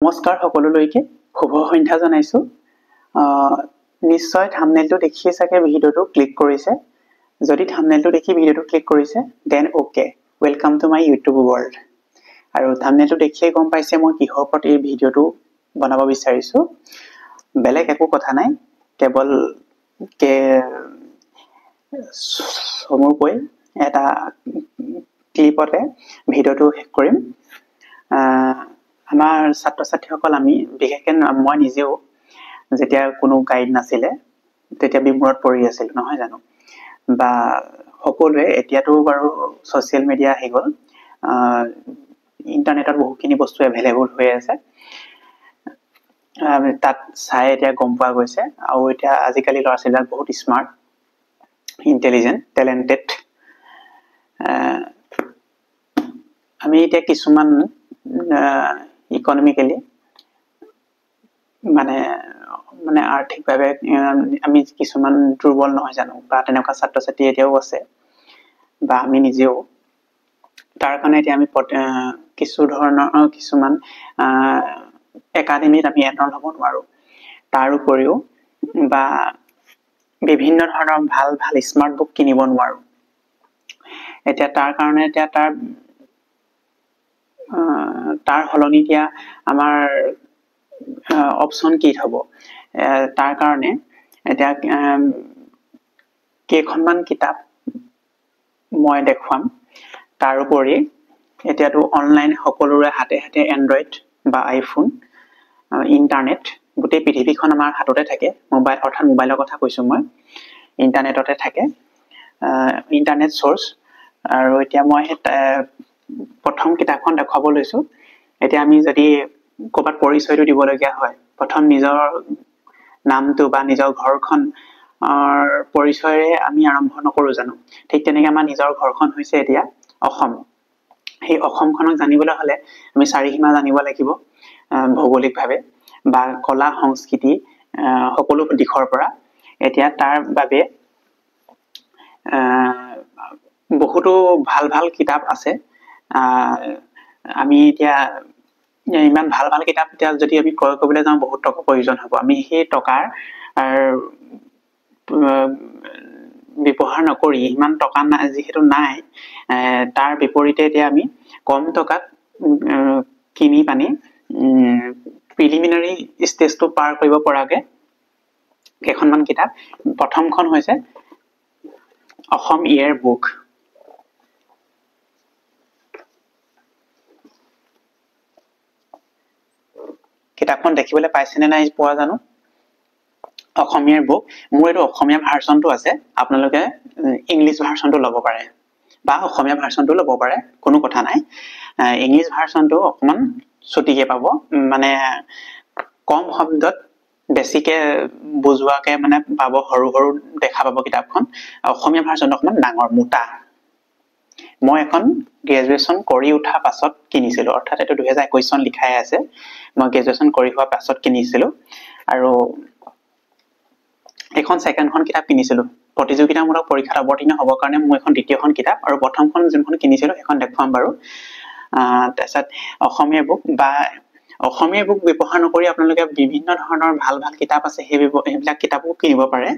নমস্কাৰ সকলোলৈকে শুভ সন্ধ্যা জনাইছো নিশ্চয় থাম্বনেলটো দেখি চাগে ভিডিওটো ক্লিক কৰিছে যদি থাম্বনেলটো দেখি ভিডিওটো ক্লিক কৰিছে then okay welcome to my YouTube world আৰু থাম্বনেলটো দেখিয়ে গম পাইছে মই কিহৰ ওপৰত এই ভিডিওটো বনাব বিচাৰিছো বেলেগ একো কথা নাই কেৱল কে সমৰকৈ এটা ক্লিপতে ভিডিওটো শেষ কৰিম আমাৰ ছাত্ৰ ছাত্ৰীসকল আমি বিশেষকৈ মই নিজেও যেতিয়া কোনো গাইড নাছিলে তেতিয়া বিমূৰত পৰি আছিল নহয় জানো বা সকলোৱে এতিয়াতো বাৰু সোশ্যাল মিডিয়া আহি গ'ল ইন্টাৰনেটত বহুখিনি বস্তু এভেইলেবল হৈ আছে তাত চাই এতিয়া গম পোৱা গৈছে আৰু এতিয়া আজিকালি ল'ৰা ছোৱালীবিলাক বহুত স্মাৰ্ট ইন্টেলিজেন্ট টেলেন্টেড আমি এতিয়া কিছুমান ইকোনমিক্যালি মানে আৰ্থিকভাৱে আমি কিছুমান দুৰ্বল নহয় জানো বা তেনেকুৱা ছাত্ৰ ছাত্ৰী এতিয়াও আছে বা আমি নিজেও তাৰ কাৰণে এতিয়া আমি কিছু ধৰণৰ কিছুমান একাডেমিত আমি এন্ট্ৰন হ'ব নোৱাৰো তাৰ উপৰিও বা বিভিন্ন ধৰণৰ ভাল ভাল স্মাৰ্ট বুক কিনিব নোৱাৰো এতিয়া তাৰ কাৰণে এতিয়া তাৰ হলনি দিয়া আমাৰ অপচন কি হ'ব তাৰ কাৰণে এতিয়া কেইখনমান কিতাপ মই দেখুৱাম তাৰ উপৰি এতিয়াতো অনলাইন সকলোৰে হাতে হাতে এন্ড্ৰইড বা আইফোন ইন্টাৰনেট গোটেই পৃথিৱীখন আমাৰ হাততে থাকে মোবাইল অৰ্থাৎ মোবাইলৰ কথা কৈছো মই ইন্টাৰনেটতে থাকে ইন্টাৰনেট সোৰ্স আৰু এতিয়া মই প্ৰথম কিতাপখন দেখাব লৈছো এতিয়া আমি যদি ক'বাত পৰিচয়টো দিবলগীয়া হয় প্ৰথম নিজৰ নামটো বা নিজৰ ঘৰখন পৰিচয়ৰে আমি আৰম্ভ নকৰো জানো ঠিক তেনেকৈ আমাৰ নিজৰ ঘৰখন হৈছে এতিয়া অসম সেই অসমখনক জানিবলৈ হলে আমি চাৰিসীমা জানিব লাগিব ভৌগোলিকভাৱে বা কলা সংস্কৃতি সকলো দিশৰ পৰা এতিয়া তাৰ বাবে বহুতো ভাল ভাল কিতাপ আছে আমি এতিয়া ইমান ভাল ভাল কিতাপ এতিয়া যদি আমি ক্ৰয় কৰিবলৈ যাওঁ বহুত টকা প্ৰয়োজন হ'ব আমি সেই টকাৰ ব্যৱহাৰ নকৰি ইমান টকা যিহেতু নাই তাৰ বিপৰীতে এতিয়া আমি কম টকাত কিনি পানি প্ৰিলিমিনাৰী ষ্টেজটো পাৰ কৰিব পৰাকে কেইখনমান কিতাপ প্ৰথমখন হৈছে অসম ইয়াৰ বুক কিতাপখন দেখিবলৈ পাইছেনে নাই পোৱা জানো অসমীয়াৰ বুক মোৰ এইটো অসমীয়া ভাৰ্চনটো আছে আপোনালোকে ইংলিশ ভাৰ্চনটো ল'ব পাৰে বা অসমীয়া ভাৰ্চনটো ল'ব পাৰে কোনো কথা নাই ইংলিশ ভাৰ্চনটো অকমান ছুটিকে পাব মানে কম শব্দত বেছিকে বুজোৱাকে মানে পাব সৰু সৰু দেখা পাব কিতাপখন অসমীয়া ভাৰ্চনটো অকমান ডাঙৰ মোটা মই এখন গ্ৰেজুৱেচন কৰি উঠা পাছত কিনিছিলো অৰ্থাৎ এটো 2021 চন লিখাই আছে মই গ্ৰেজুৱেচন কৰি হোৱা পাছত কিনিছিলো আৰু এখন সেকেন্ডখন কিতাপ কিনিছিলো প্ৰতিযোগিতামূলক পৰীক্ষাত অৱতীৰ্ণ হ'বৰ কাৰণে মই এখন দ্বিতীয়খন কিতাপ আৰু প্ৰথমখন যোনখন কিনিছিলো এখন দেখুৱাম বাৰু তাৰছত অসমীয়া বুক বা অসমীয়া বুক ব্যৱহাৰ নকৰি আপোনালোকে বিভিন্ন ধৰণৰ ভাল ভাল কিতাপ আছে সেইবিলাক কিতাপও কিনিব পাৰে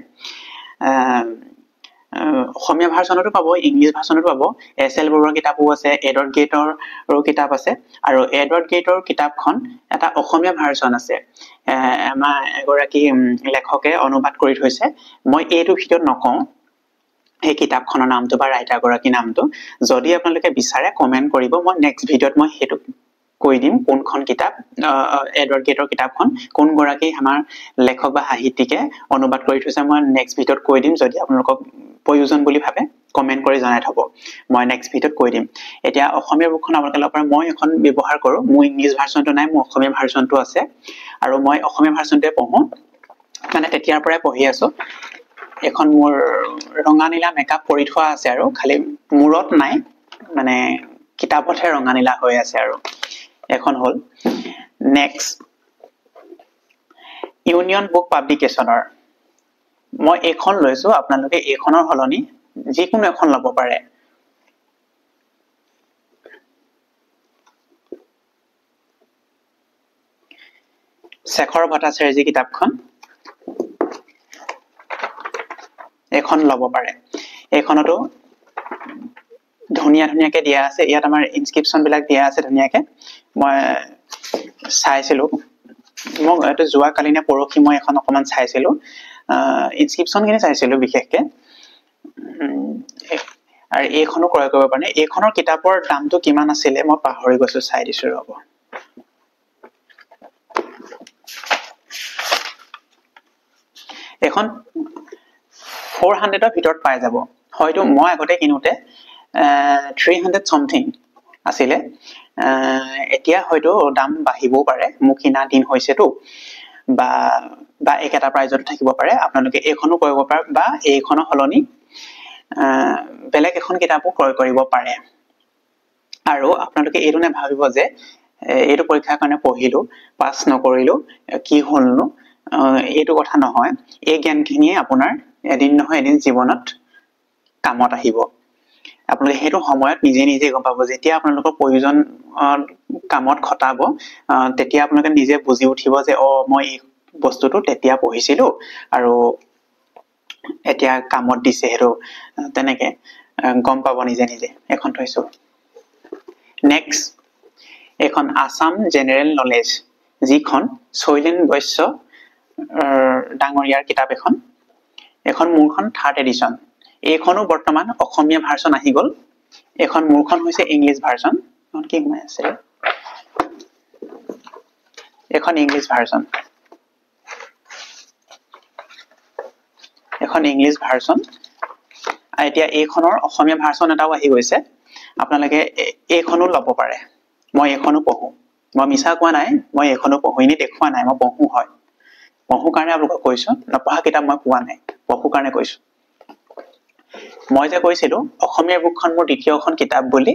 অসমীয়া ভাৰ্চনতো পাব ইংলিশ ভাৰ্চনতো পাব এছএল বৰুৱাৰ কিতাপও আছে এডৱাৰ্ড গেটৰ কিতাপ আছে আৰু এডৱাৰ্ড গেটৰ কিতাপখন এটা অসমীয়া ভাৰ্চন আছে আমাৰ এগৰাকী লেখকে অনুবাদ কৰি থৈছে মই এইটো ভিডিঅ'ত নকওঁ এই কিতাপখনৰ নামটো বা ৰাইটাৰ গৰাকীৰ নামটো যদি আপোনালোকে বিচাৰে কমেন্ট কৰিব মই নেক্সট ভিডিঅ'ত মই হেতু কৈ দিম কোনখন কিতাপ এডৱাৰ্ড গেটৰ কিতাপখন কোন গৰাকী আমাৰ লেখক বা সাহিত্যিকে অনুবাদ কৰি থৈছে মই নেক্সট ভিডিঅ'ত কৈ দিম যদি আপোনালোকক প্ৰয়োজন বুলি ভাবে কমেন্ট কৰি জনাই থব মই নেক্সট ভিডিঅ'ত কৈ দিম এতিয়া অসমীয়া বুকখন আপোনালোকৰ পৰা মই এখন ব্যৱহাৰ কৰো মোৰ ইংলিশ ভাৰ্চনটো নাই মোৰ অসমীয়া ভাৰ্চনটো আছে আৰু মই অসমীয়া ভাৰ্চনটোৱে পঢ়ো মানে তেতিয়াৰ পৰাই পঢ়ি আছো এখন মোৰ ৰঙা নীলা মেকআপ কৰি থোৱা আছে আৰু খালি মূৰত নাই মানে কিতাপতহে ৰঙা নীলা হৈ আছে আৰু এখন হল নেক্সট ইউনিয়ন বুক পাব্লিকেশনৰ মই এখন লৈছো আপোনালোকে এখনৰ হলনি যিকোনো এখন ল'ব পাৰে শেখৰ ভট্টাচাৰ্যৰ কিতাপখন এখন ল'ব পাৰে এইখনতো ধুনীয়া ধুনীয়াকে দিয়া আছে ইয়াত আমাৰ ইনস্ক্ৰিপচন বিলাক দিয়া আছে ধুনীয়াকে মই চাইছিলো মই এটো যোৱা কালি নে পৰখি মই এখন অকমান চাইছিলো ইনস্ক্ৰিপচন খিনি চাইছিলো বিশেষকে আৰু এইখনো ক্ৰয় কৰিব পাৰে এইখনৰ কিতাপৰ দামটো কিমান আছিল মই পাহৰি গৈছো চাই দিছো ৰব এখন 400 ৰ ভিতৰত পাই যাব হয়তো মই আগতে কিনুতে 300 সামথিং আছিলে এতিয়া হয়তো দাম বাঢ়িবও পাৰে মোক কিনা দিন হৈছেতো বা একেটা প্ৰাইজত থাকিব পাৰে আপোনালোকে এইখনো কৰিব পাৰে বা এইখনো হলনি বেলেগ এখন কিতাপো ক্ৰয় কৰিব পাৰে আৰু আপোনালোকে এইটো নে ভাবিব যে এইটো পৰীক্ষাৰ কাৰণে পঢ়িলো পাছ নকৰিলো কি হলনো এইটো কথা নহয় এই জ্ঞানখিনিয়ে আপোনাৰ এদিন নহয় এদিন জীৱনত কামত আহিব আপোনালোকে হেতু সময়ত নিজে নিজে গম পাব যেতিয়া আপোনালোকৰ প্ৰয়োজন কামত খটাব তেতিয়া আপোনালোকে নিজে বুজি উঠিব যে মই এই বস্তুটো তেতিয়া পঢ়িছিলো আৰু এতিয়া কামত দিছে হেতু তেনেকে গম পাব নিজে নিজে এখন থৈছো নেক্সট এখন আসাম জেনাৰেল নলেজ যিখন শৈলেন বৈশ্য ডাঙৰীয়াৰ কিতাপ এখন মূলখন 3rd এডিশন এইখনো বৰ্তমান অসমীয়া ভাৰ্সন আহি গল এখন মূলখন হৈছে ইংলিশ ভাৰ্সন কি হৈ আছে এখন ইংলিশ ভাৰ্সন এখন ইংলিশ ভাৰ্সন এতিয়া এইখনৰ অসমীয়া ভাৰ্সন এটাও আহি গৈছে আপোনালোকে এইখনো ল'ব পাৰে মই এইখনো পঢ়ো মই মিছা কোৱা নাই মই এইখনো পঢ়িনি দেখুৱা নাই মই পঢ়ো হয় পঢ়ো কাৰণে আপোনাক কৈছো নপঢ়া কিতাপ মই পোৱা নাই পঢ়ো কাৰণে কৈছো মই যে কৈছিলো অসমীয়া বুকখন মোৰ দ্বিতীয়খন কিতাপ বুলি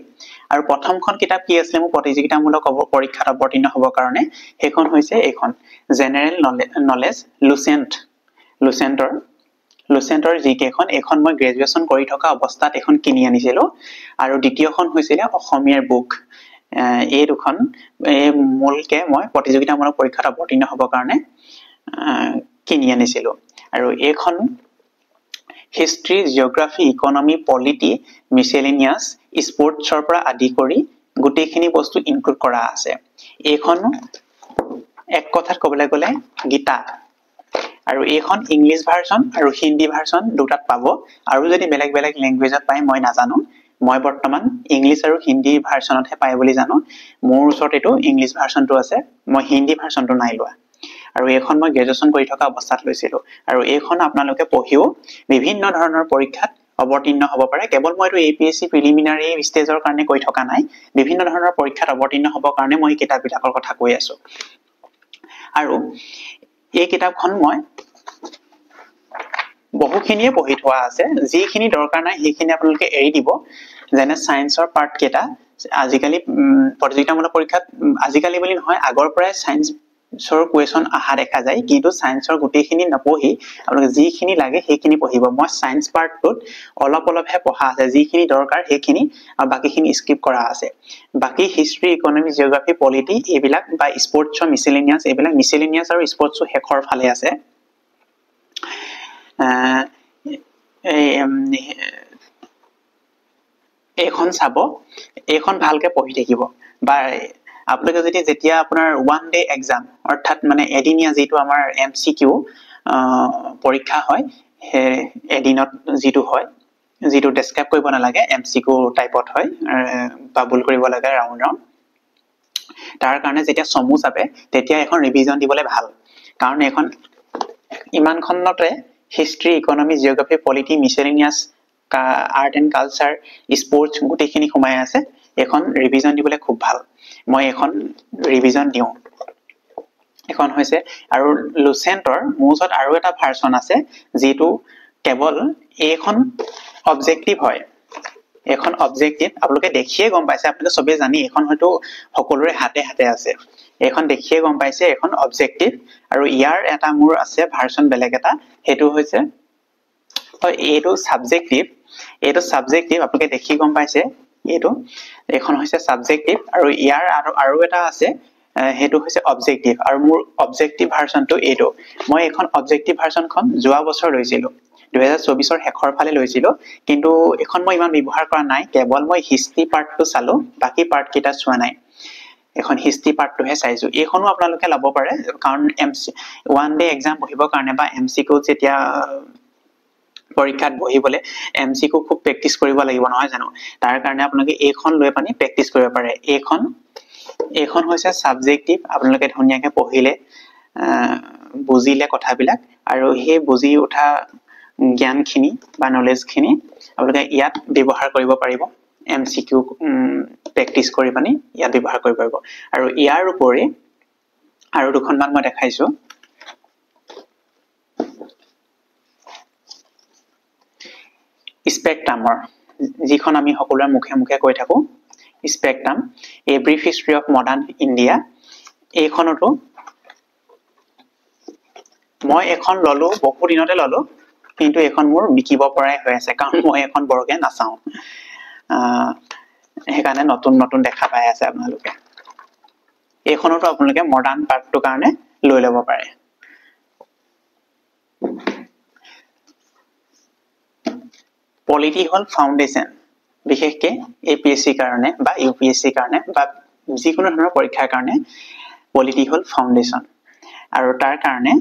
আৰু প্ৰথমখন কিতাপ কি আছিল মোৰ প্ৰতিযোগিতামূলক পৰীক্ষাত অৱতীৰ্ণ হ'ব কাৰণে সেইখন হৈছে এইখন জেনাৰেল নলেজ লুচেন্টৰ জিকেখন এখন মই গ্ৰেজুৱেচন কৰি থকা অৱস্থাত এখন কিনি আনিছিলো আৰু দ্বিতীয়খন হৈছিল অসমীয়াৰ বুক এই দুখন এই মূলকে মই প্ৰতিযোগিতামূলক পৰীক্ষাত অৱতীৰ্ণ হ'ব কাৰণে কিনি আনিছিলো আৰু এইখন history geography economy polity miscellaneous স্পৰ্টছৰ পৰা আদি কৰি গোটেইখিনি বস্তু ইনক্লুড কৰা আছে এইখন এক কথাত ক'বলৈ গ'লে গীতা আৰু এইখন ইংলিশ ভাৰ্সন আৰু হিন্দী ভাৰ্সন দুটাত পাব আৰু যদি বেলেগ বেলেগ ল্যাঙ্গুৱেজত পাই মই নাজানো মই বৰ্তমান ইংলিশ আৰু হিন্দী ভাৰ্সনতহে পাই বুলি জানো মোৰ ওচৰত এটো ইংলিশ ভাৰ্সনটো আছে মই হিন্দী ভাৰ্সনটো নাই লোৱা আৰু এইখন মই গ্ৰেজুৱেচন কৰি থকা অৱস্থাত লৈছিলো আৰু এইখন আপোনালোকে পঢ়িও বিভিন্ন ধৰণৰ পৰীক্ষাত অৱতীৰ্ণ হ'ব পাৰে কেৱল মই এটো এপিএসসি প্ৰিলিমিনাৰী ষ্টেজৰ কাৰণে কৈ থকা নাই বিভিন্ন ধৰণৰ পৰীক্ষাত অৱতীৰ্ণ হ'ব কাৰণে মই কিতাপবিলাকৰ কথা কৈ আছো আৰু এই কিতাপখন মই বহুখিনিয়ে পঢ়ি থোৱা আছে যিখিনি দৰকাৰ নাই সেইখিনি আপোনালোকে এৰি দিব যেনে সায়েন্সৰ পাৰ্ট কেটা আজিকালি প্ৰতিযোগিতামূলক পৰীক্ষাত আজিকালি বুলি নহয় আগৰ পৰাই সায়েন্সৰ কোৱেশ্যন আহা দেখা যায় কিন্তু সায়েন্সৰ গোটেইখিনি নপঢ়ি আপোনালোকে যিখিনি লাগে সেইখিনি পঢ়িব মই সায়েন্স পাৰ্টটোত অলপহে পঢ়া আছে যিখিনি দৰকাৰ সেইখিনি আৰু বাকিখিনি স্কিপ কৰা আছে বাকি হিষ্ট্ৰী ইকোনমি জিওগ্ৰাফি পলিটি এইবিলাক বা স্পৰ্টছ মিসেলেনিয়াস এইবিলাক মিসেলেনিয়াস আৰু স্পৰ্টছ হেকৰ ফালে আছে এইখন চাব এইখন ভালকে পঢ়ি থাকিব বা আপোনালোকে যদি যেতিয়া আপোনাৰ ওৱান ডে এক্সাম অৰ্থাৎ মানে এদিনীয়া যেটো আমাৰ এমসিকিউ পৰীক্ষা হয় এদিনত যেটো হয় যেটো ডেসক্ৰাইব কৰিব নালাগে এমসিকিউ টাইপত হয় বাবুল কৰিব লাগে ৰাউন্ড তাৰ কাৰণে যেতিয়া সমু চাপে তেতিয়া এখন ৰিভিজন দিবলৈ ভাল কাৰণ এখন ইমানখনতে history economy geography polity miscellaneous art and culture sports গোটেইখিনি সোমাই আছে এখন ৰিভিজন দিবলৈ খুব ভাল মই এখন ৰিভিজন দিও এখন হৈছে আৰু লুচেন্টৰ মোজত আৰু এটা ভাৰ্সন আছে যেটো কেৱল এইখন অবজেক্টিভ হয় এখন অবজেক্টিভ আপোনালোকে দেখিয়ে গম পাইছে আপোনালোকে সবে জানি এখন হয়তো সকলোৰে হাতে হাতে আছে এখন দেখিয়ে গম পাইছে এখন অবজেক্টিভ আৰু ইয়াৰ এটা মোৰ আছে ভাৰ্সন বেলেগ এটা হেতু হৈছে এইটো সাবজেক্টিভ আপোনালোকে দেখি গম পাইছে এইটো এখন হৈছে সাবজেক্টিভ আৰু ইয়াৰ আৰু এটা আছে হেতু হৈছে অবজেক্টিভ আৰু মোৰ অবজেক্টিভ ভাৰ্সনটো এইটো মই এখন অবজেক্টিভ ভাৰ্সনখন যোৱা বছৰ লৈছিলো 2024 ৰ শেষৰ ফালে লৈছিলো কিন্তু এখন মই ইমান ব্যৱহাৰ কৰা নাই কেৱল মই হিষ্ট্ৰী পাৰ্টটো চালো বাকি পাৰ্ট কিটা চোৱা নাই এখন হিষ্ট্ৰী পাৰ্টটোহে চাইছো এইখনো আপোনালোকে ল'ব পাৰে কাৰণ এমসি ওৱান ডে এক্সাম পঢ়িবৰ কাৰণে বা এমসিকিউ যেতিয়া পৰীক্ষাত বহিবলে এমসিকিউ খুব প্ৰেক্টিস কৰিব লাগিব নহয় জানো তাৰ কাৰণে আপোনালোকে এইখন লৈ পানি প্ৰেক্টিস কৰিব পাৰে এইখন হৈছে সাবজেক্টিভ আপোনালোকে ধুনীয়াকৈ পঢ়িলে বুজিলে কথাবিলাক আৰু সেই বুজি উঠা জ্ঞানখিনি বা নলেজখিনি আপোনালোকে ইয়াত ব্যৱহাৰ কৰিব পাৰিব এমসিকিউ প্ৰেক্টিস কৰি পানি ইয়াত ব্যৱহাৰ কৰিব পাৰিব আৰু ইয়াৰ উপৰি আৰু দুখনমান মই দেখাইছো স্পেকট্ৰামৰ যিখন আমি সকলোৰে মুখে মুখে কৈ থাকো spectrum a brief history of modern India এইখনটো মই এখন ললো বহু দিনতে ললো কিন্তু এখন মোৰ বিকিব পৰাই হৈ আছে কাৰণ মই এখন বৰকে নাচাও হেকানে নতুন দেখা পাই আছে আপোনালোকে এইখনটো আপোনালোকে মডাৰ্ন পাৰ্টটো কাৰণে লৈ ল'ব পাৰে পলিটি হল ফাউন্ডেশন বিশেষকৈ এপিএসসি কাৰণে বা ইউপিএসসি কাৰণে বা যিকোনো ধৰণৰ পৰীক্ষাৰ কাৰণে পলিটি হল ফাউন্ডেশন আৰু তাৰ কাৰণে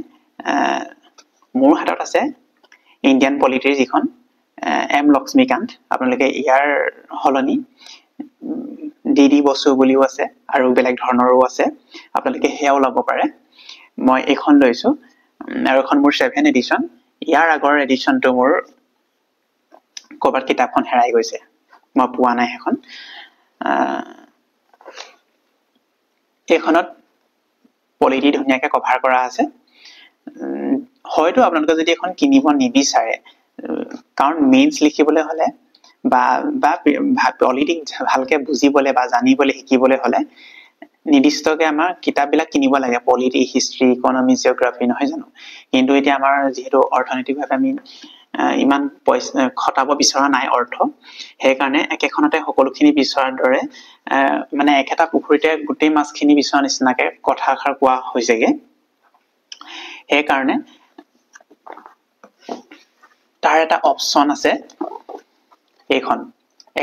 মোৰ হাতত আছে ইণ্ডিয়ান পলিটিৰ যিখন এম লক্ষ্মীকান্ত আপোনালোকে ইয়াৰ হলনি ডিডি বসু বুলিও আছে আৰু বেলেগ ধৰণৰো আছে আপোনালোকে হেয়াও ল'ব পাৰে মই এখন লৈছো আৰু এখন মোৰ 7 এডিশন ইয়াৰ আগৰ এডিশনটো মোৰ কবাত কিতাপখন হেৰাই গৈছে মই পোৱা নাই এখন এখনত পলিটি ধুনীয়াকৈ কভাৰ কৰা আছে হয়তো আপোনালোকে যদি এখন কিনিব নিবিচাৰে কাৰণ মেইনছ লিখিবলৈ হলে বা পলিটিক ভালকে বুজিবলৈ বা জানিবলৈ শিকিবলৈ হলে নিৰ্দিষ্টকে আমাৰ কিতাপবিলাক কিনিব লাগে পলিটি হিষ্ট্ৰী ইকোনমি জিওগ্ৰাফি নহয় জানো কিন্তু এতিয়া আমাৰ যেহেতু অৰ্থনৈতিকভাৱে আমি ইমান পইচা খটাব বিচৰা নাই অৰ্থ সেই কাৰণে একেখনতে সকলোখিনি বিচৰাৰ দৰে মানে একেটা পুখুৰীতে গোটেই মাছখিনি বিচৰা নিচিনাকে কথাষাৰ কোৱা হৈছেগে সেই কাৰণে তাৰ এটা অপচন আছে এইখন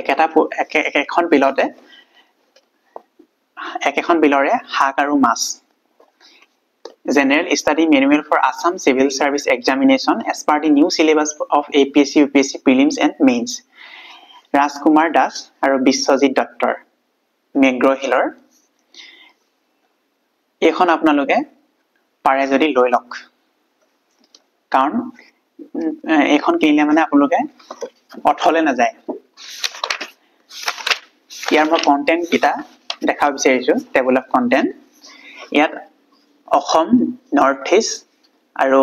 একেখন বিলতে একেখন বিলৰে শাক আৰু মাছ General Study Manual for Assam Civil Service Examination as per the new syllabus of APSC, UPSC Prelims and Mains. Rajkumar Das আৰু বিশ্বজিৎ দত্তৰ মেগ্ৰ হিলৰ এখন আপোনালোকে পাৰে যদি লৈ লওক কাৰণ এখন কিনিলে মানে আপোনালোকে অথলে না যায় ইয়াৰ মই কন্টেন্ট কিটা দেখা বিচাৰিছো টেবল অফ কন্টেন্ট ইয়াত অসম নৰ্থ ইষ্ট আৰু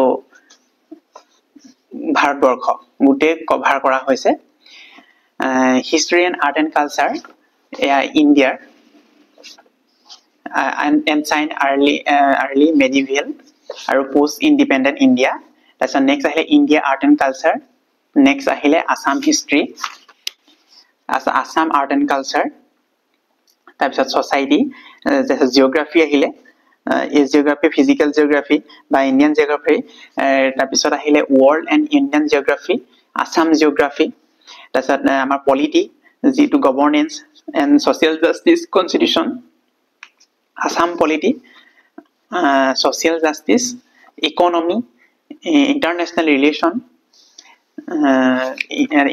ভাৰতবৰ্ষ গোটেই কভাৰ কৰা হৈছে history and art and culture ইণ্ডিয়াৰ এনচাইণ্ট আৰ্লি মেডিভিয়েল আৰু পোষ্ট ইণ্ডিপেণ্ডেণ্ট ইণ্ডিয়া তাৰপিছত নেক্সট আহিলে India art and culture next আহিলে Assam history Assam art and culture তাৰপিছত ছ'চাইটি জিঅ'গ্ৰাফি আহিলে জিঅ'গ্ৰাফি ফিজিকেল জিঅ'গ্ৰাফি বা ইণ্ডিয়ান জিঅ'গ্ৰাফি তাৰপিছত আহিলে world and Indian geography Assam geography তাৰপিছত আমাৰ পলিটি যিটো governance and social justice constitution Assam polity social justice economy international relation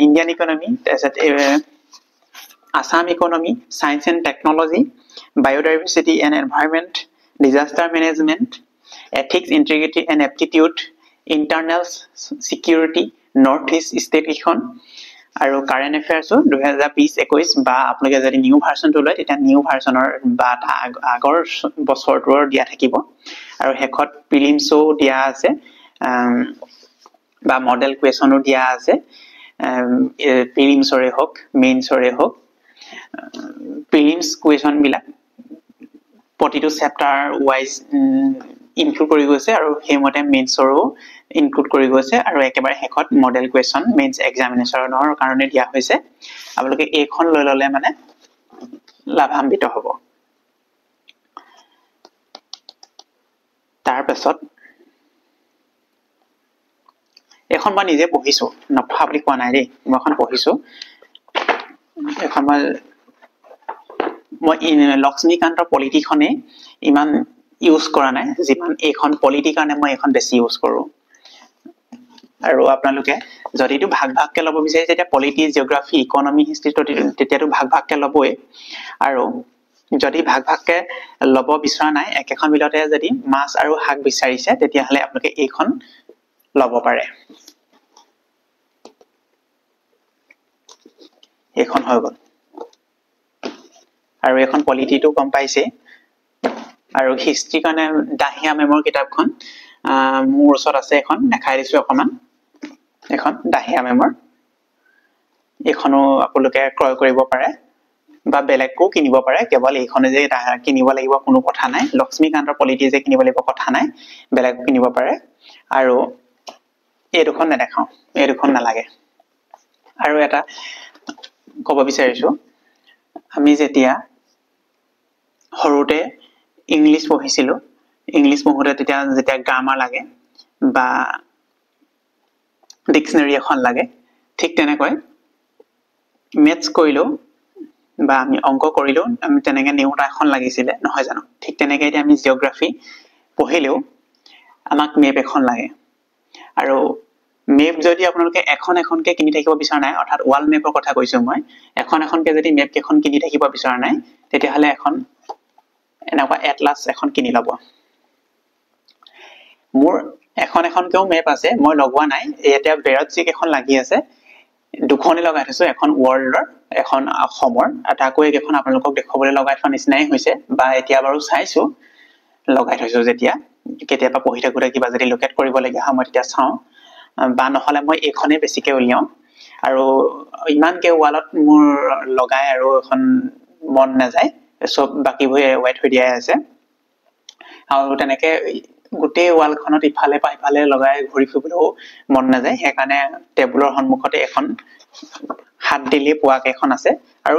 Indian economy তাৰপিছত Assam economy science and technology biodiversity and environment disaster management ethics integrity and aptitude internal security northeast state এখন আৰু current এফেয়াৰ্স 2020-21 বা আপোনালোকে যদি new ভাৰ্সনটো লয় তেতিয়া new ভাৰ্সনৰ বা আগৰ বছৰটোৰ দিয়া থাকিব আৰু হেকত প্ৰিলিমসও দিয়া আছে বা মডেল কুৱেশ্যনও দিয়া আছে প্ৰিলিমসৰে হওক মেইনসৰে হওক প্ৰিলিমস কুৱেশ্যন বিলাক প্ৰতিটো চেপ্টাৰ ওয়াইজ ইনক্লুড কৰি গৈছে আৰু হেমতে মেইনসৰো ইনক্লুড কৰি গৈছে আৰু একেবাৰে হেকত মডেল কুৱেশ্যন মেইনস এক্সামিনেশনৰ কাৰণে দিয়া হৈছে আপোনালোকে এইখন লৈ ললে মানে লাভান্বিত হ'ব তাৰ পাছত এখন মই নিজে পঢ়িছো নপঢ়া বুলি কোৱা নাই দেই মই এখন পঢ়িছো এখন মই লক্ষ্মীকান্তৰ পলিটিখনে ইমান ইউজ কৰা নাই যিমান এইখন পলিটি কাৰণে মই এখন বেছি ইউজ কৰো আৰু আপোনালোকে যদিটো ভাগ ভাগকে ল'ব বিচাৰে যেতিয়া পলিটি জিওগ্ৰাফি ইকোনমি হিষ্ট্ৰি তেতিয়াটো ভাগ ভাগকে ল'বই আৰু যদি ভাগ ভাগকে ল'ব বিচৰা নাই একেখন বিলতে যদি মাছ আৰু শাক বিচাৰিছে তেতিয়া হলে আপোনালোকে এইখন ল'ব পাৰে এইখন হৈ গ'ল আৰু এখন পলিটিটো গম পাইছে আৰু হিষ্ট্ৰি কাৰণে দাহিয়া মেমৰ কিতাপখন মোৰ ওচৰত আছে এখন দেখাই দিছো অকমান এখন দাহিয়া মেমৰ এখনো আপোনালোকে ক্ৰয় কৰিব পাৰে বা বেলেগকো কিনিব পাৰে কেৱল এইখনে যে কিনিব লাগিব কোনো কথা নাই লক্ষ্মীকান্তৰ পলিটি যে কিনিব লাগিব কথা নাই বেলেগকো কিনিব পাৰে আৰু এই দুখন নেদেখাও এই দুখন নালাগে আৰু এটা ক'ব বিচাৰিছো আমি যেতিয়া সৰুতে ইংলিছ পঢ়িছিলো ইংলিছ পঢ়োতে যেতিয়া গ্ৰামাৰ লাগে বা ডিকচনাৰী এখন লাগে ঠিক তেনেকৈ মেথছ কৰিলো বা আমি অংক কৰিলো আমি তেনেকে নেউতা এখন লাগিছিলে নহয় জানো ঠিক তেনেকে এতিয়া আমি জিওগ্ৰাফি পঢ়িলেও আমাক মেপ এখন লাগে আৰু মেপ যদি আপোনালোকে এখন এখনকে কিনি থাকিব বিচৰা নাই অৰ্থাৎ ওয়াল মেপৰ কথা কৈছো মই এখন এখনকে যদি মেপ কেখন কিনি থাকিব বিচৰা নাই তেতিয়া হলে এখন এনেকুৱা এটলাস এখন কিনি লব মোৰ এখন এখনকেও মেপ আছে মই লগোৱা নাই এতিয়া বেৰত যি এখন লাগি আছে দুখনে লগাই থৈছো এখন ওয়াৰ্ল্ডৰ এখন অসমৰ তাকো এখন আপোনালোকক দেখুৱাবলৈ লগাই থোৱা নিচিনাই হৈছে বা এতিয়া বাৰু চাইছো লগাই থৈছো যেতিয়া কেতিয়াবা পঢ়ি থাকোতে কিবা যদি লোকেট কৰিব লগা হয় মই তেতিয়া চাও বা নহলে মই এইখনে বেছিকে উলিয়াও আৰু ইমানকে ওয়ালত মোৰ লগাই আৰু এখন মন নাযায় সব বাকিবোৰ ওয়াইট হৈ দিয়া আছে আৰু তেনেকে গোটেই ওয়ালখনত ইফালে পা ইফালে লগাই ঘূৰি ফুৰিবলৈও মন নাযায় সেইকাৰণে টেবুলৰ সন্মুখতে এখন হাত দিলে পোৱাকে এখন আছে আৰু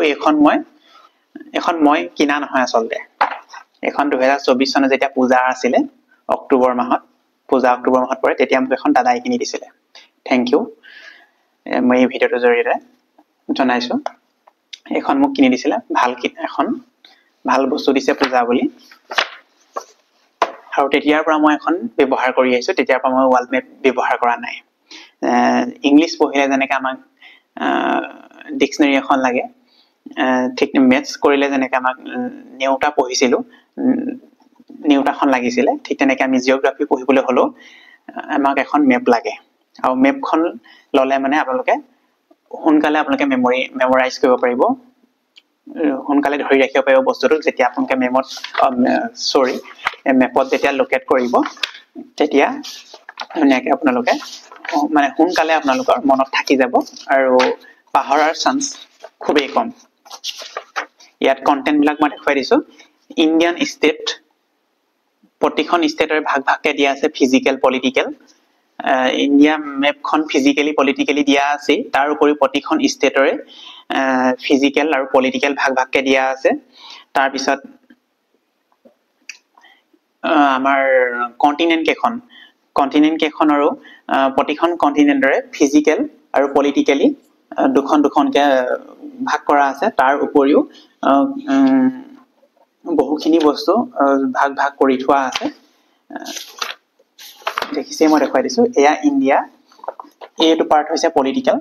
এখন মই কিনা নহয় আচলতে এখন 2024 চনত যেতিয়া পূজা আছিলে অক্টোবৰ মাহত পৰে তেতিয়া মোক এখন দাদাই কিনি দিছিলে থ্যাংক ইউ মই এই ভিডিওটোৰ জৰিয়তে জনাইছো এখন মোক কিনি দিছিলে এখন ভাল বস্তু দিছে পূজা বুলি আৰু তেতিয়াৰ পৰা মই এখন ব্যৱহাৰ কৰি আহিছো তেতিয়াৰ পৰা মই ওয়াল মেপ ব্যৱহাৰ কৰা নাই ইংলিছ পঢ়িলে যেনেকৈ আমাক ডিকচনাৰী এখন লাগে ঠিক মেথছ কৰিলে যেনেকৈ আমাক নেউতা পঢ়িছিলো নেউতাখন লাগিছিলে ঠিক তেনেকৈ আমি জিওগ্ৰাফি পঢ়িবলৈ হলো আমাক এখন মেপ লাগে আৰু মেপখন ললে মানে আপোনালোকে সোনকালে আপোনালোকে মেমৰাইজ কৰিব পাৰিব সোনকালে ধৰি ৰাখিব পাৰিব বস্তুটো যেতিয়া আপোনালোকে মেপত যেতিয়া লোকেট কৰিব তেতিয়া ধুনীয়াকৈ আপোনালোকে মানে সোনকালে আপোনালোকৰ মনত থাকি যাব আৰু পাহৰাৰ চান্স খুবেই কম ইয়াত কন্টেন্ট বিলাক মই দেখুৱাই দিছো ইণ্ডিয়ান ষ্টেট প্ৰতিখন ষ্টেটৰ ভাগ ভাগকে দিয়া আছে ফিজিক্যাল পলিটিক্যাল ইণ্ডিয়া মেপখন ফিজিক্যালি পলিটিক্যালি দিয়া আছে তাৰ উপৰি প্ৰতিখন ষ্টেটৰে ফিজিক্যাল আৰু পলিটিক্যাল ভাগ ভাগকে দিয়া আছে তাৰ পিছত আমাৰ কন্টিনেন্ট কেখনৰো প্ৰতিখন কন্টিনেন্টৰে ফিজিক্যাল আৰু পলিটিক্যালি দুখনকে ভাগ কৰা আছে তাৰ উপৰিও বহুখিনি বস্তু ভাগ কৰি থোৱা আছে দেখিছে মই দেখুৱাই দিছো এয়া ইণ্ডিয়া এইটো পাৰ্ট হৈছে পলিটিক্যাল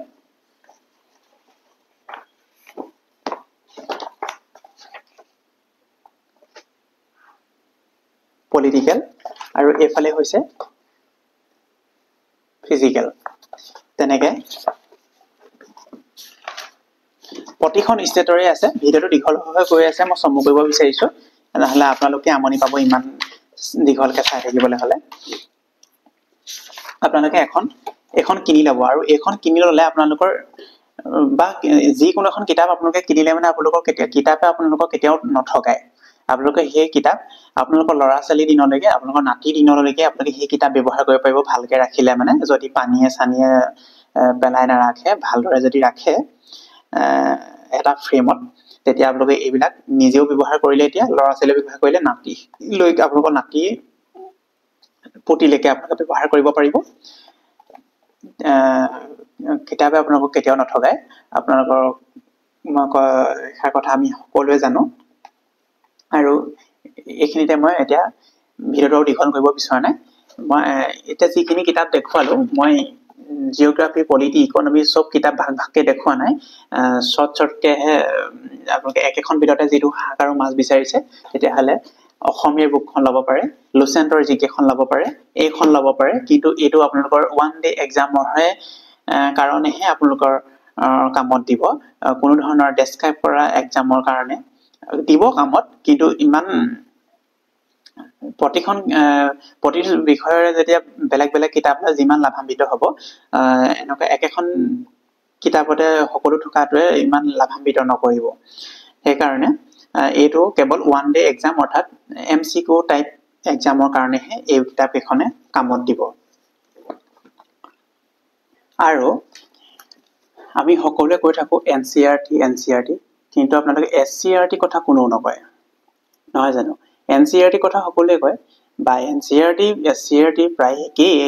আৰু এফালে হৈছে ফিজিক্যাল তেনেকে প্ৰতিখন ষ্টেটৰে আছে ভিডিওটো দীঘল হৈ গৈ আছে মই চমু কৰিব বিচাৰিছো নহলে আপোনালোকে আমনি পাব ইমান দীঘলকে চাই থাকিবলৈ হলে আপোনালোকে এখন কিনি লব আৰু এখন কিনি ললে আপোনালোকৰ বা যিকোনো এখন কিতাপ আপোনালোকে কিনিলে মানে আপোনালোকৰ কিতাপে আপোনালোকক কেতিয়াও নঠগায় আপোনালোকে সেই কিতাপ আপোনালোকৰ লৰা ছোৱালী দিনলৈকে আপোনালোকৰ নাতি দিনলৈকে আপোনালোকে সেই কিতাপ ব্যৱহাৰ কৰিব পাৰিব ভালকে ৰাখিলে মানে যদি পানীয়ে চানিয়ে পেলাই নাৰাখে ভালদৰে যদি ৰাখে এটা ফ্ৰেমত তেতিয়া আপোনালোকে এইবিলাক নিজেও ব্যৱহাৰ কৰিলে এতিয়া লৰা ছোৱালী ব্যৱহাৰ কৰিলে নাতি লৈ আপোনালোকৰ নাতি পুতিলৈকে আপোনালোকে ব্যৱহাৰ কৰিব পাৰিব কিতাপে আপোনালোকক কেতিয়াও নঠগায় আপোনালোকৰ এষাৰ কথা আমি সকলোৱে জানো আৰু এইখিনিতে মই এতিয়া ভিডিঅ'টো দীঘল কৰিব বিচৰা নাই মই এতিয়া যিখিনি কিতাপ দেখুৱালো মই জিঅ'গ্ৰাফি পলিটি ইকনমি সব কিতাপ ভাগ ভাগকে দেখুৱা নাই শৰ্টকেহে আপোনালোকে একেখন ভিডিঅ'তে যিটো হাক আৰু মাছ বিচাৰিছে তেতিয়াহ'লে অসমীয়া বুকখন ল'ব পাৰে লুচেণ্টৰ জিকেখন ল'ব পাৰে এইখন ল'ব পাৰে কিন্তু এইটো আপোনালোকৰ ওৱান ডে এক্সামৰহে কাৰণেহে আপোনালোকৰ কামত দিব কোনো ধৰণৰ ডেছক্ৰাইব কৰা এক্সামৰ কাৰণে দিব কামত কিন্তু ইমান প্ৰতিটো বিষয়ৰে যেতিয়া বেলেগ বেলেগ কিতাপ যিমান লাভান্বিত হ'ব এনেকুৱা একেখন কিতাপতে সকলো থকাটোৱে ইমান লাভান্বিত নকৰিব সেইকাৰণে এইটো কেৱল ওৱান ডে এক্সাম অৰ্থাৎ MCQ টাইপ এক্সামৰ কাৰণেহে এই কিতাপ এখনে কামত দিব আৰু আমি সকলোৱে কৈ থাকো NCERT কিন্তু আপোনালোকে SCERT কথা কোনো নকয় নহয় জানো NCERT কথা সকলোৱে কয় বা NCERT SCERT প্ৰায়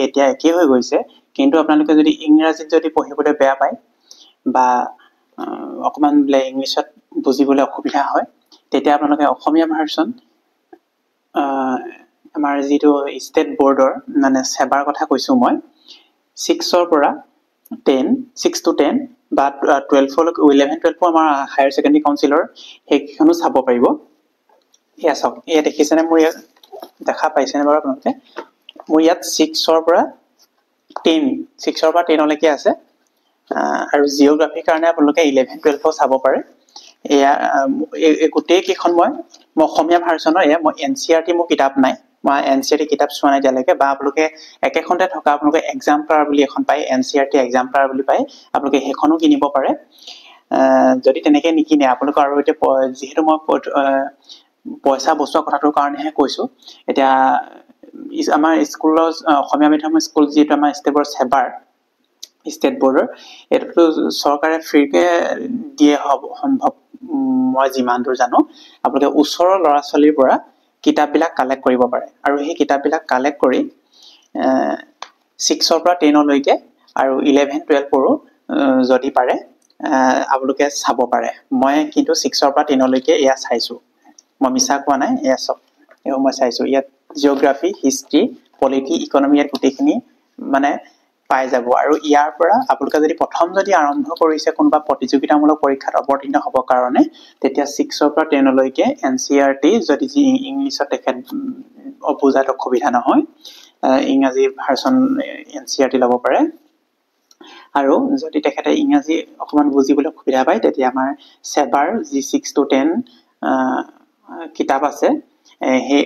এতিয়া একেই হৈ গৈছে কিন্তু আপোনালোকে যদি ইংৰাজীত যদি পঢ়িবলৈ বেয়া পায় বা অকমান বোলে ইংলিছত বুজিবলৈ অসুবিধা হয় তেতিয়া আপোনালোকে অসমীয়া ভাৰ্চন আমাৰ যিটো ষ্টেট বৰ্ডৰ মানে সেবাৰ কথা কৈছো মই 6 পৰা 6 to 10 বা 12 লৈকে 11 12 আমাৰ হায়াৰ সেকেন্ডাৰী কাউন্সিলৰ সেইখনো চাব পাৰিব এয়া চাওক এয়া দেখিছেনে মোৰ দেখা পাইছেনে বাৰু আপোনালোকে মোৰ ইয়াত 6 পৰা 10 লৈকে আছে আৰু জিঅ'গ্ৰাফিৰ কাৰণে আপোনালোকে 11 12 চাব পাৰে এয়া গোটেই কেইখন মই অসমীয়া ভাৰ্চনৰ এয়া মই NCERT মোৰ কিতাপ নাই মই NCERT কিতাপ চোৱা নাই দিয়ালৈকে বা আপোনালোকে একেখনতে থকা আপোনালোকে এক্সাম্পলাৰ বুলি এখন পায় NCERT এক্সাম্পলাৰ বুলি পায় আপোনালোকে সেইখনো কিনিব পাৰে যদি তেনেকে নিকিনে আপোনালোকৰ আৰু এতিয়া যিহেতু মই পইচা বচোৱা কথাটোৰ কাৰণেহে কৈছো এতিয়া আমাৰ স্কুলৰ অসমীয়া মিডিয়ামৰ স্কুল যিটো আমাৰ ষ্টেট বৰ্ডৰ এটো চৰকাৰে ফ্ৰীকে দিয়ে সম্ভৱ মই যিমান দূৰ জানো আপোনালোকে ওচৰৰ ল'ৰা ছোৱালীৰ পৰা কিতাপবিলাক কালেক্ট কৰিব পাৰে আৰু সেই কিতাপবিলাক কালেক্ট কৰি 6 পৰা 10 লৈকে আৰু 11 12 ৰো যদি পাৰে আপোনালোকে চাব পাৰে মই কিন্তু 6 পৰা 10 লৈকে এয়া চাইছো মই মিছা কোৱা নাই এয়া সব এও মই চাইছো ইয়াত জিঅ'গ্ৰাফি হিষ্ট্ৰী পলিটি ইকনমি ইয়াত গোটেইখিনি মানে পাই যাব আৰু ইয়াৰ পৰা আপোনালোকে যদি প্ৰথম যদি আৰম্ভ কৰিছে কোনবা প্ৰতিযোগিতামূলক পৰীক্ষাত অৱতীৰ্ণ হ'ব কাৰণে তেতিয়া 6 পৰা 10 লৈকে NCERT যদি ইংলিছত তেখেত বুজাত অসুবিধা নহয় ইংৰাজী ভাৰ্চন NCERT ল'ব পাৰে আৰু যদি তেখেতে ইংৰাজী অকমান বুজিবলৈ অসুবিধা পায় তেতিয়া আমাৰ সেবাৰ যি 6 to 10 কিতাপ আছে সেই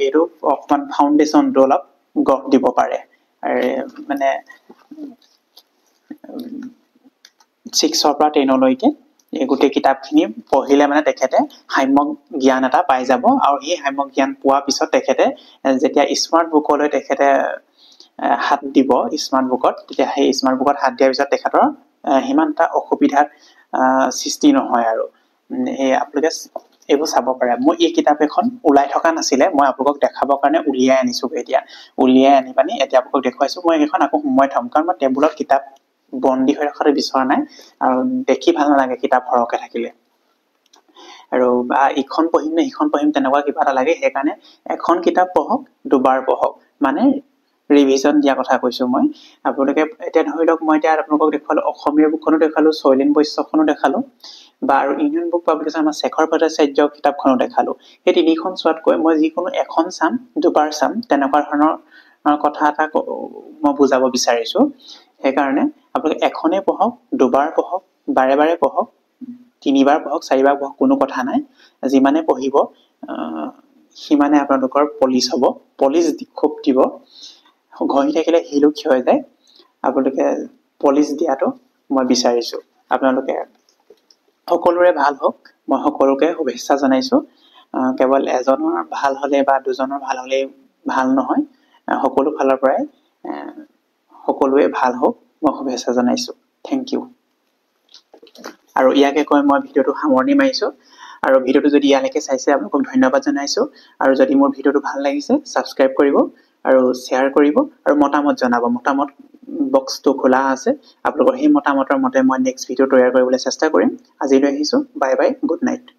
এইটো অকমান ফাউণ্ডেশ্যনটো অলপ গঢ় দিব পাৰে মানে 6 পৰা 10 লৈকে এই গোটেই কিতাপখিনি পঢ়িলে মানে তেখেতে সাম্যক জ্ঞান এটা পাই যাব আৰু এই সাম্যক জ্ঞান পোৱাৰ পিছত তেখেতে যেতিয়া স্মাৰ্ট বুকলৈ তেখেতে হাত দিব স্মাৰ্ট বুকত তেতিয়া সেই স্মাৰ্ট বুকত হাত দিয়াৰ পিছত তেখেতৰ হিমান এটা অসুবিধাৰ সৃষ্টি নহয় আৰু এই আপোনালোকে এইবোৰ চাব পাৰে মই এই কিতাপ এখন উলাই থকা নাছিলে মই আপোনালোকক দেখাবৰ কাৰণে উলিয়াই আনিছো এতিয়া উলিয়াই আনি পানি এতিয়া আপোনালোকক দেখুৱাইছো মই এখন আকৌ সময় থম কাৰণ মই টেবুলত কিতাপ বন্দী হৈ ৰখাটো বিচৰা নাই আৰু দেখি ভাল নালাগে কিতাপ সৰহকে থাকিলে আৰু ইখন পঢ়িম নে সিখন পঢ়িম তেনেকুৱা কিবা এটা লাগে সেইকাৰণে এখন কিতাপ পঢ়ক দুবাৰ পঢ়ক মানে ৰিভিজন দিয়া কথা কৈছো মই আপোনালোকে এতিয়া ধৰি লওক মই এতিয়া আপোনালোকক দেখালো অসমীয়া বুকখনো দেখালো শৈলেন বৈশ্যখনো দেখালো বা আৰু ইউনিয়ন বুক পাব্লিকেশ্যন আমাৰ শেখৰ ভট্টাচাৰ্য কিতাপখনো দেখালো এই তিনিখন চোৱাতকৈ মই যিকোনো এখন চাম দুবাৰ চাম তেনেকুৱা ধৰণৰ কথা এটা মই বুজাব বিচাৰিছো সেইকাৰণে আপোনালোকে এখনে পঢ়ক দুবাৰ পঢ়ক বাৰে বাৰে পঢ়ক তিনিবাৰ পঢ়ক চাৰিবাৰ পঢ়ক কোনো কথা নাই যিমানে পঢ়িব সিমানে আপোনালোকৰ পলিচ হ'ব পলিচ খুব দিব ঘঁহি থাকিলে হিলো ক্ষয় যায় আপোনালোকে পলিচ দিয়াটো মই বিচাৰিছো আপোনালোকে সকলোৰে ভাল হওক মই সকলোকে শুভেচ্ছা জনাইছো কেৱল এজনৰ ভাল হলে বা দুজনৰ ভাল হলে ভাল নহয় সকলো ফালৰ পৰাই সকলোৱে ভাল হওক মই শুভেচ্ছা জনাইছো থ্যাংক ইউ আৰু ইয়াকে কৈ মই ভিডিওটো সামৰণি মাৰিছো আৰু ভিডিওটো যদি ইয়ালৈকে চাইছে আপোনাক ধন্যবাদ জনাইছো আৰু যদি মোৰ ভিডিওটো ভাল লাগিছে সাবস্ক্ৰাইব কৰিব আৰু শ্বেয়াৰ কৰিব আৰু মতামত জনাব মতামত বক্সটো খোলা আছে আপোনালোকৰ সেই মতামতৰ মতে মই নেক্সট ভিডিঅ' তৈয়াৰ কৰিবলৈ চেষ্টা কৰিম আজিলৈ আহিছোঁ বাই বাই গুড নাইট